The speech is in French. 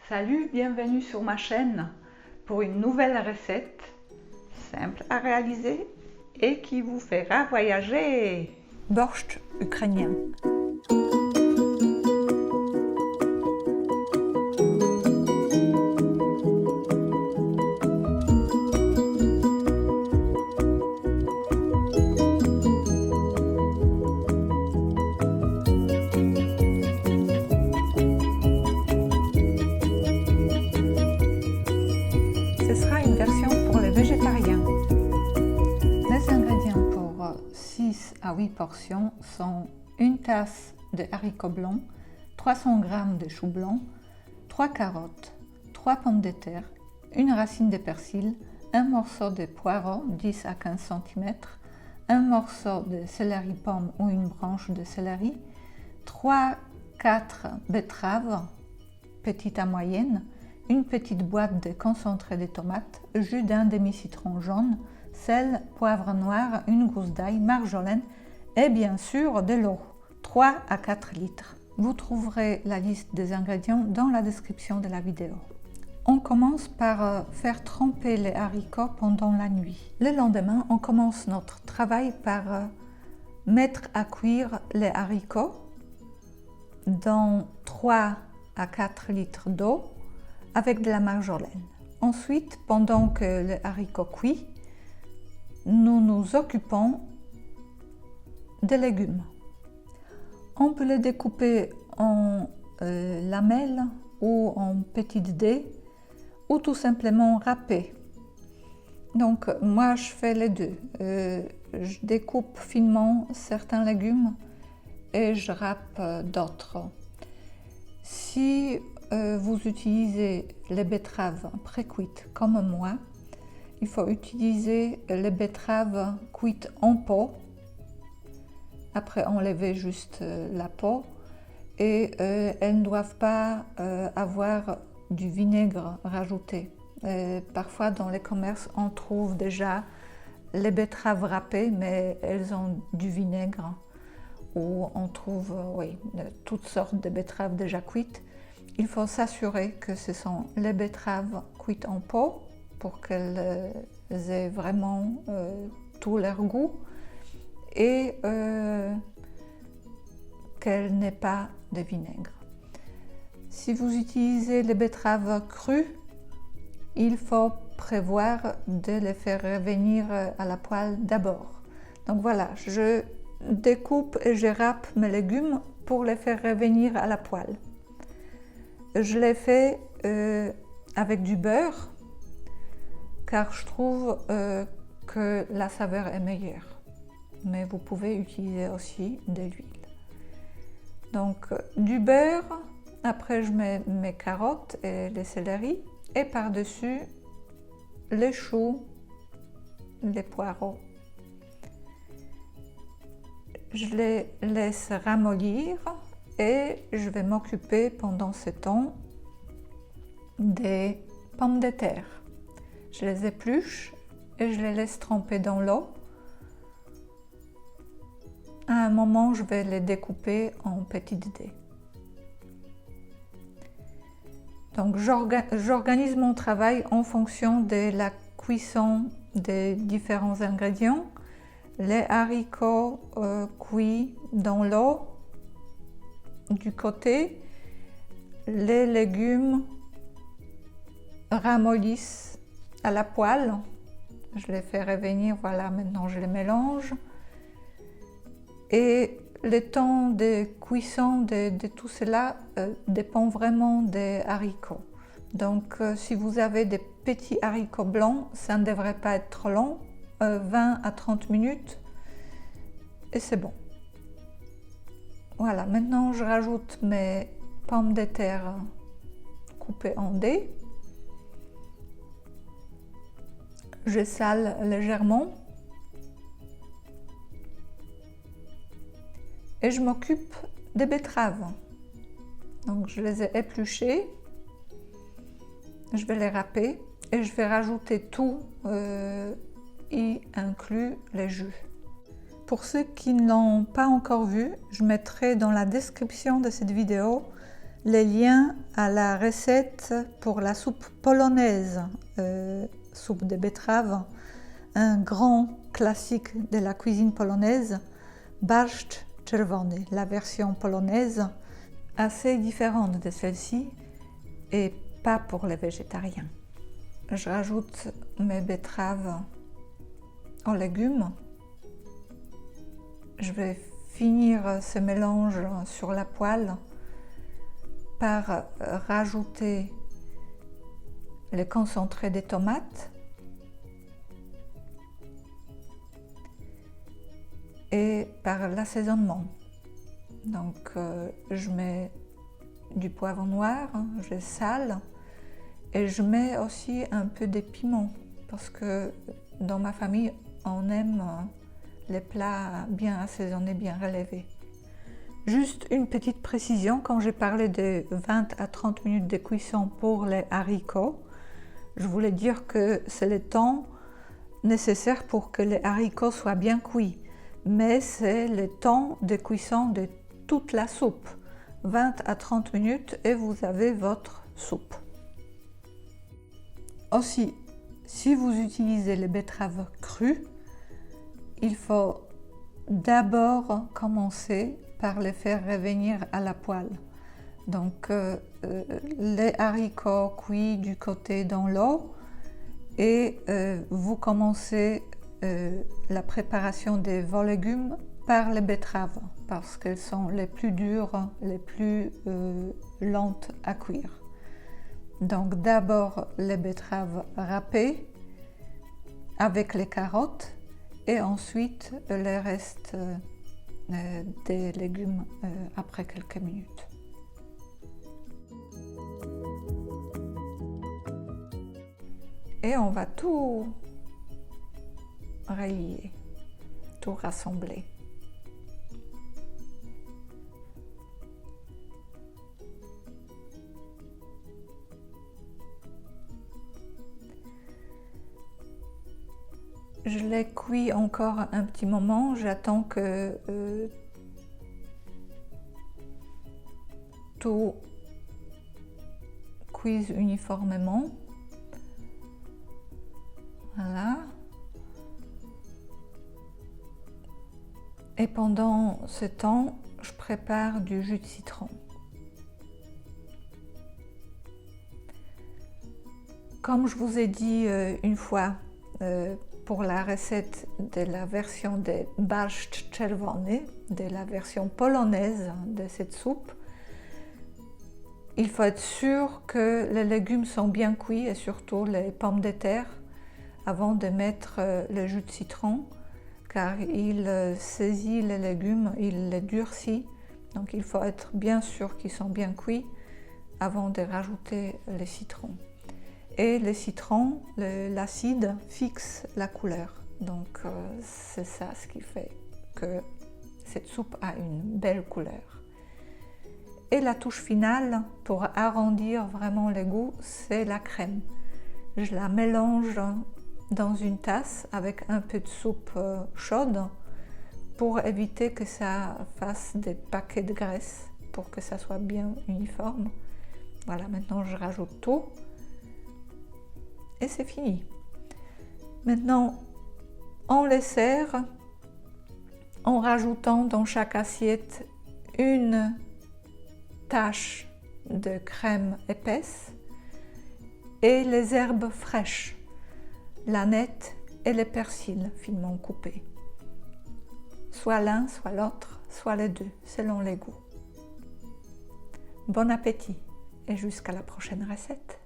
Salut, bienvenue sur ma chaîne pour une nouvelle recette simple à réaliser et qui vous fera voyager. Borscht ukrainien. Ce sera une version pour les végétariens. Les ingrédients pour 6 à 8 portions sont une tasse de haricots blancs, 300 g de choux blancs, 3 carottes, 3 pommes de terre, une racine de persil, un morceau de poireau 10 à 15 cm, un morceau de céleri pomme ou une branche de céleri, 3-4 betteraves, petites à moyennes, une petite boîte de concentré de tomates, jus d'un demi-citron jaune, sel, poivre noir, une gousse d'ail, marjolaine et bien sûr de l'eau, 3 à 4 litres. Vous trouverez la liste des ingrédients dans la description de la vidéo. On commence par faire tremper les haricots pendant la nuit. Le lendemain, on commence notre travail par mettre à cuire les haricots dans 3 à 4 litres d'eau avec de la marjolaine. Ensuite, pendant que les haricots cuit, nous nous occupons des légumes. On peut les découper en lamelles ou en petites dés ou tout simplement râper. Donc moi je fais les deux. Je découpe finement certains légumes et je râpe d'autres. Si vous utilisez les betteraves pré-cuites comme moi, il faut utiliser les betteraves cuites en pot. Après enlever juste la peau et elles ne doivent pas avoir du vinaigre rajouté. Parfois dans les commerces on trouve déjà les betteraves râpées mais elles ont du vinaigre, ou on trouve toutes sortes de betteraves déjà cuites. Il faut s'assurer que ce sont les betteraves cuites en pot pour qu'elles aient vraiment tout leur goût et qu'elles n'aient pas de vinaigre. Si vous utilisez les betteraves crues, il faut prévoir de les faire revenir à la poêle d'abord. Donc voilà, je découpe et je râpe mes légumes pour les faire revenir à la poêle. Je les fais avec du beurre car je trouve que la saveur est meilleure. Mais vous pouvez utiliser aussi de l'huile. Donc du beurre, après je mets mes carottes et les céleris et par-dessus les choux, les poireaux. Je les laisse ramollir et je vais m'occuper pendant ce temps des pommes de terre. Je les épluche et je les laisse tremper dans l'eau. À un moment, je vais les découper en petites dés. Donc j'organise mon travail en fonction de la cuisson des différents ingrédients. Les haricots cuits dans l'eau du côté, les légumes ramollissent à la poêle. Je les fais revenir, voilà, maintenant je les mélange. Et le temps de cuisson de tout cela dépend vraiment des haricots. Donc si vous avez des petits haricots blancs, ça ne devrait pas être trop long, 20 à 30 minutes et c'est bon. Voilà, maintenant je rajoute mes pommes de terre coupées en dés. Je sale légèrement. Et je m'occupe des betteraves. Donc je les ai épluchées. Je vais les râper et je vais rajouter tout, y inclus les jus. Pour ceux qui ne l'ont pas encore vu, je mettrai dans la description de cette vidéo les liens à la recette pour la soupe polonaise, soupe de betterave, un grand classique de la cuisine polonaise, barszcz czerwony, la version polonaise, assez différente de celle-ci et pas pour les végétariens. Je rajoute mes betteraves aux légumes. Je vais finir ce mélange sur la poêle par rajouter le concentré des tomates et par l'assaisonnement. Donc je mets du poivre noir, je sale et je mets aussi un peu de piment parce que dans ma famille on aime les plats bien assaisonnés, bien relevés. Juste une petite précision, quand j'ai parlé de 20 à 30 minutes de cuisson pour les haricots, je voulais dire que c'est le temps nécessaire pour que les haricots soient bien cuits, mais c'est le temps de cuisson de toute la soupe, 20 à 30 minutes et vous avez votre soupe. Aussi, si vous utilisez les betteraves crues, il faut d'abord commencer par les faire revenir à la poêle. Donc les haricots cuits du côté dans l'eau et vous commencez la préparation de vos légumes par les betteraves parce qu'elles sont les plus dures, les plus lentes à cuire. Donc d'abord les betteraves râpées avec les carottes et ensuite le reste des légumes après quelques minutes. Et on va tout relier, tout rassembler. Je les cuis encore un petit moment, j'attends que tout cuise uniformément. Voilà. Et pendant ce temps, je prépare du jus de citron. Comme je vous ai dit une fois, pour la recette de la version de barszcz czerwony, de la version polonaise de cette soupe, il faut être sûr que les légumes sont bien cuits et surtout les pommes de terre avant de mettre le jus de citron car il saisit les légumes, il les durcit, donc il faut être bien sûr qu'ils sont bien cuits avant de rajouter le citron. Et le citron, l'acide fixe la couleur. Donc c'est ça ce qui fait que cette soupe a une belle couleur. Et la touche finale, pour arrondir vraiment le goût, c'est la crème. Je la mélange dans une tasse avec un peu de soupe chaude pour éviter que ça fasse des paquets de graisse, pour que ça soit bien uniforme. Voilà, maintenant je rajoute tout. Et c'est fini. Maintenant, on les sert en rajoutant dans chaque assiette une tache de crème épaisse et les herbes fraîches, l'aneth et le persil finement coupés. Soit l'un, soit l'autre, soit les deux, selon les goûts. Bon appétit et jusqu'à la prochaine recette.